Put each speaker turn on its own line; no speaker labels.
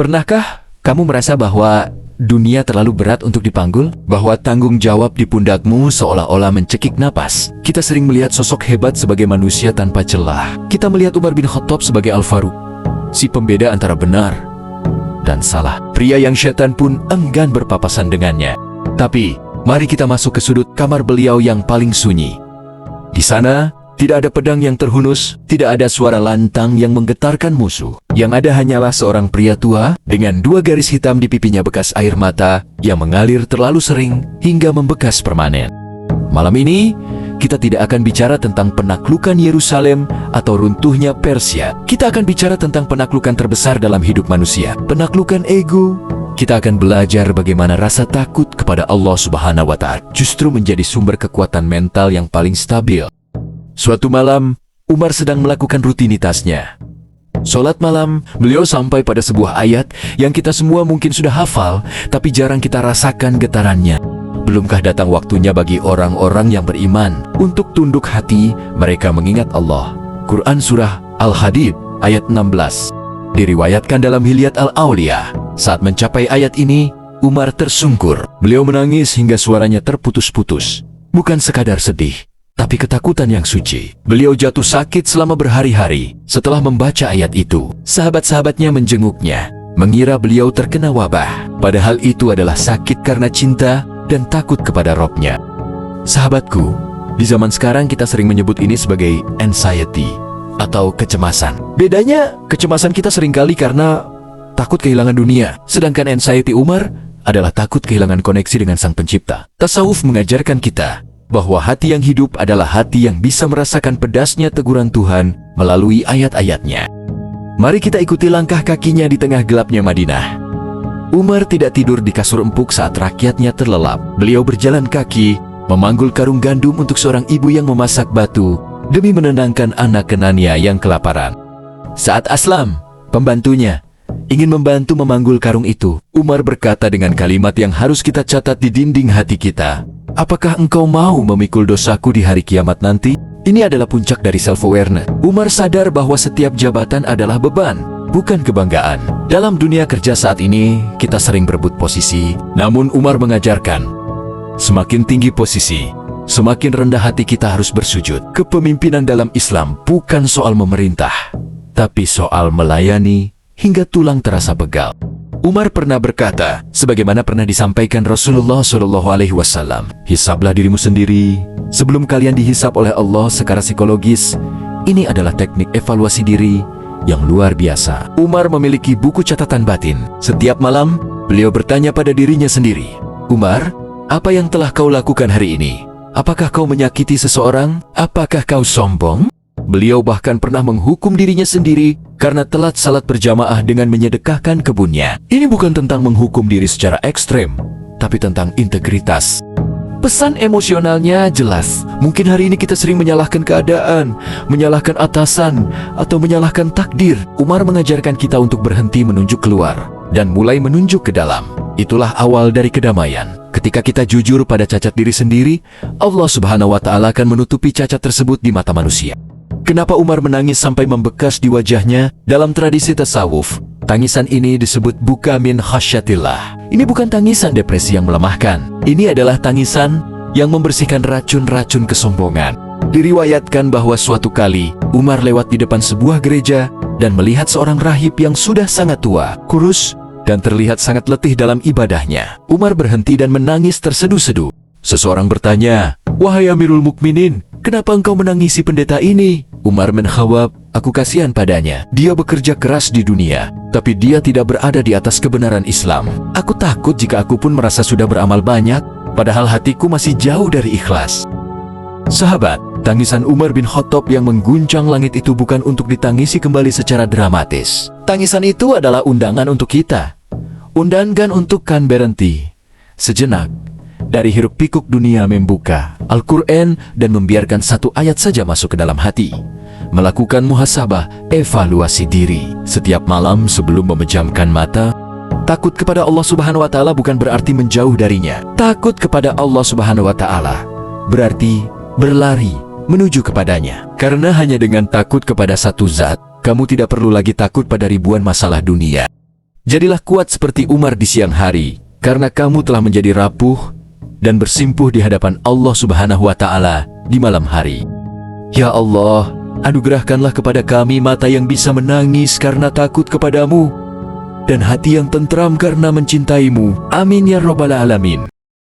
Pernahkah kamu merasa bahwa dunia terlalu berat untuk dipanggul? Bahwa tanggung jawab di pundakmu seolah-olah mencekik napas? Kita sering melihat sosok hebat sebagai manusia tanpa celah. Kita melihat Umar bin Khattab sebagai Al-Faruq, si pembeda antara benar dan salah. Pria yang syaitan pun enggan berpapasan dengannya. Tapi, mari kita masuk ke sudut kamar beliau yang paling sunyi. Di sana, tidak ada pedang yang terhunus, tidak ada suara lantang yang menggetarkan musuh. Yang ada hanyalah seorang pria tua dengan 2 garis hitam di pipinya bekas air mata yang mengalir terlalu sering hingga membekas permanen. Malam ini, kita tidak akan bicara tentang penaklukan Yerusalem atau runtuhnya Persia. Kita akan bicara tentang penaklukan terbesar dalam hidup manusia, penaklukan ego. Kita akan belajar bagaimana rasa takut kepada Allah Subhanahu wa Ta'ala justru menjadi sumber kekuatan mental yang paling stabil. Suatu malam, Umar sedang melakukan rutinitasnya. Sholat malam, beliau sampai pada sebuah ayat yang kita semua mungkin sudah hafal, tapi jarang kita rasakan getarannya. Belumkah datang waktunya bagi orang-orang yang beriman untuk tunduk hati mereka mengingat Allah? Quran Surah Al-Hadid ayat 16. Diriwayatkan dalam Hilyat Al-Aulia, saat mencapai ayat ini, Umar tersungkur. Beliau menangis hingga suaranya terputus-putus. Bukan sekadar sedih, tapi ketakutan yang suci. Beliau jatuh sakit selama berhari-hari setelah membaca ayat itu. Sahabat-sahabatnya menjenguknya, mengira beliau terkena wabah. Padahal itu adalah sakit karena cinta dan takut kepada Robnya. Sahabatku, di zaman sekarang kita sering menyebut ini sebagai anxiety atau kecemasan. Bedanya, kecemasan kita seringkali karena takut kehilangan dunia, sedangkan anxiety Umar adalah takut kehilangan koneksi dengan Sang Pencipta. Tasawuf mengajarkan kita bahwa hati yang hidup adalah hati yang bisa merasakan pedasnya teguran Tuhan melalui ayat-ayatnya. Mari kita ikuti langkah kakinya di tengah gelapnya Madinah. Umar tidak tidur di kasur empuk saat rakyatnya terlelap. Beliau berjalan kaki, memanggul karung gandum untuk seorang ibu yang memasak batu demi menenangkan anak Kenania yang kelaparan. Saat Aslam, pembantunya, ingin membantu memanggul karung itu, Umar berkata dengan kalimat yang harus kita catat di dinding hati kita. Apakah engkau mau memikul dosaku di hari kiamat nanti? Ini adalah puncak dari self-awareness. Umar sadar bahwa setiap jabatan adalah beban, bukan kebanggaan. Dalam dunia kerja saat ini, kita sering berebut posisi. Namun Umar mengajarkan, semakin tinggi posisi, semakin rendah hati kita harus bersujud. Kepemimpinan dalam Islam bukan soal memerintah, tapi soal melayani hingga tulang terasa pegal. Umar pernah berkata, sebagaimana pernah disampaikan Rasulullah SAW, hisablah dirimu sendiri sebelum kalian dihisab oleh Allah secara psikologis. Ini adalah teknik evaluasi diri yang luar biasa. Umar memiliki buku catatan batin. Setiap malam, beliau bertanya pada dirinya sendiri, Umar, apa yang telah kau lakukan hari ini? Apakah kau menyakiti seseorang? Apakah kau sombong? Beliau bahkan pernah menghukum dirinya sendiri karena telat salat berjamaah dengan menyedekahkan kebunnya. Ini bukan tentang menghukum diri secara ekstrem, tapi tentang integritas. Pesan emosionalnya jelas. Mungkin hari ini kita sering menyalahkan keadaan, menyalahkan atasan, atau menyalahkan takdir. Umar mengajarkan kita untuk berhenti menunjuk keluar dan mulai menunjuk ke dalam. Itulah awal dari kedamaian. Ketika kita jujur pada cacat diri sendiri, Allah Subhanahu wa Ta'ala akan menutupi cacat tersebut di mata manusia. Kenapa Umar menangis sampai membekas di wajahnya? Dalam tradisi tasawuf, tangisan ini disebut buka min khasyatillah. Ini bukan tangisan depresi yang melemahkan. Ini adalah tangisan yang membersihkan racun-racun kesombongan. Diriwayatkan bahwa suatu kali, Umar lewat di depan sebuah gereja dan melihat seorang rahib yang sudah sangat tua, kurus, dan terlihat sangat letih dalam ibadahnya. Umar berhenti dan menangis terseduh-seduh. Seseorang bertanya, "Wahai Amirul Mukminin, kenapa engkau menangisi pendeta ini?" Umar menjawab, "Aku kasihan padanya. Dia bekerja keras di dunia, tapi dia tidak berada di atas kebenaran Islam. Aku takut jika aku pun merasa sudah beramal banyak, padahal hatiku masih jauh dari ikhlas." Sahabat, tangisan Umar bin Khattab yang mengguncang langit itu bukan untuk ditangisi kembali secara dramatis. Tangisan itu adalah undangan untuk kita. Undangan untuk kan berhenti sejenak dari hiruk-pikuk dunia, membuka Al-Quran dan membiarkan satu ayat saja masuk ke dalam hati. Melakukan muhasabah, evaluasi diri. Setiap malam sebelum memejamkan mata, takut kepada Allah Subhanahu wa Ta'ala bukan berarti menjauh darinya. Takut kepada Allah Subhanahu wa Ta'ala berarti berlari menuju kepadanya. Karena hanya dengan takut kepada satu zat, kamu tidak perlu lagi takut pada ribuan masalah dunia. Jadilah kuat seperti Umar di siang hari, karena kamu telah menjadi rapuh dan bersimpuh di hadapan Allah Subhanahu wa Ta'ala di malam hari. Ya Allah, anugerahkanlah kepada kami mata yang bisa menangis karena takut kepadamu, dan hati yang tentram karena mencintaimu. Amin ya Rabbal Alamin.